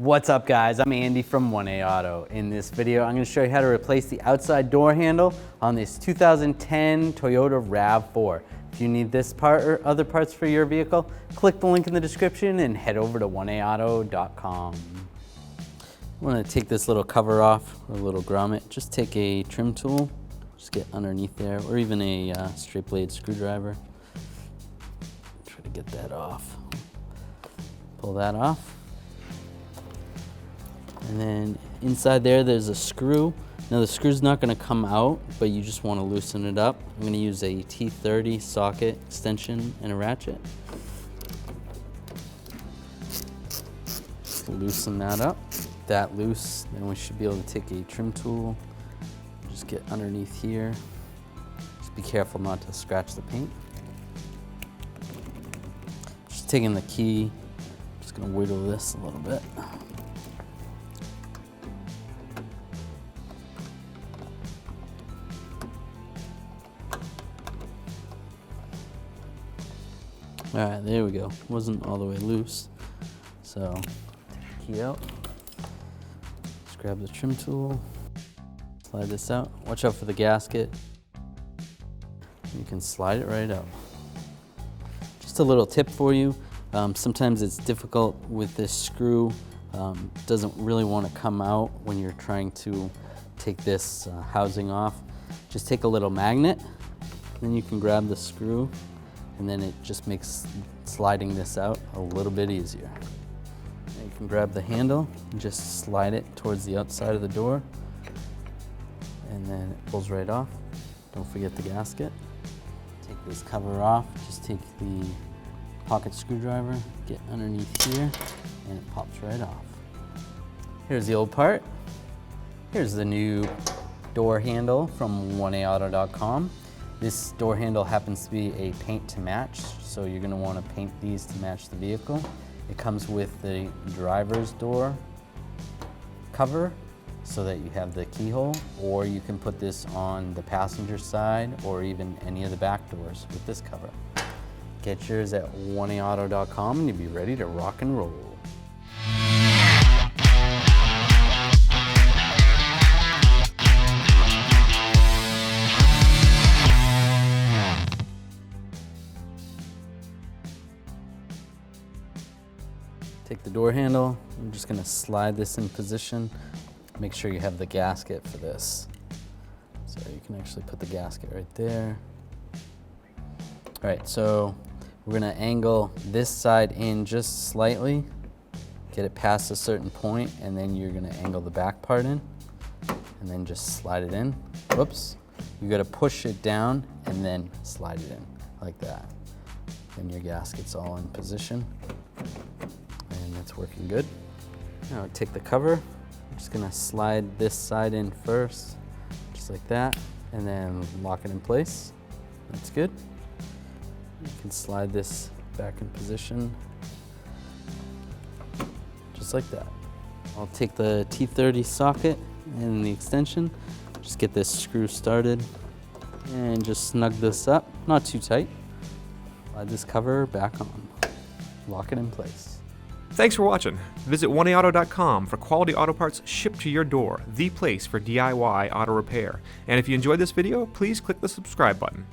What's up guys, I'm Andy from 1A Auto. In this video, I'm going to show you how to replace the outside door handle on this 2010 Toyota Rav4. If you need this part or other parts for your vehicle, click the link in the description and head over to 1aauto.com. I'm going to take this little cover off, or a little grommet. Just take a trim tool, just get underneath there, or even a straight blade screwdriver. Try to get that off. Pull that off. And then inside there's a screw. Now the screw's not going to come out, but you just want to loosen it up. I'm going to use a T30 socket extension and a ratchet. Just loosen that up. That loose, then we should be able to take a trim tool, just get underneath here. Just be careful not to scratch the paint. Just taking the key, just going to wiggle this a little bit. All right, there we go. Wasn't all the way loose. So, take the key out. Just grab the trim tool. Slide this out. Watch out for the gasket. You can slide it right out. Just a little tip for you. Sometimes it's difficult with this screw. Doesn't really want to come out when you're trying to take this housing off. Just take a little magnet, then you can grab the screw, and then it just makes sliding this out a little bit easier. And you can grab the handle and just slide it towards the outside of the door, and then it pulls right off. Don't forget the gasket. Take this cover off, just take the pocket screwdriver, get underneath here, and it pops right off. Here's the old part. Here's the new door handle from 1aauto.com. This door handle happens to be a paint to match, so you're going to want to paint these to match the vehicle. It comes with the driver's door cover so that you have the keyhole, or you can put this on the passenger side or even any of the back doors with this cover. Get yours at 1aauto.com and you'll be ready to rock and roll. Take the door handle, I'm just going to slide this in position. Make sure you have the gasket for this. So you can actually put the gasket right there. All right, so we're going to angle this side in just slightly, get it past a certain point, and then you're going to angle the back part in, and then just slide it in. Whoops. You got to push it down and then slide it in like that. Then your gasket's all in position. And that's working good. Now take the cover. I'm just gonna slide this side in first, just like that, and then lock it in place. That's good. You can slide this back in position, just like that. I'll take the T30 socket and the extension, just get this screw started, and just snug this up, not too tight. Slide this cover back on, lock it in place. Thanks for watching. Visit 1aauto.com for quality auto parts shipped to your door, the place for DIY auto repair. And if you enjoyed this video, please click the subscribe button.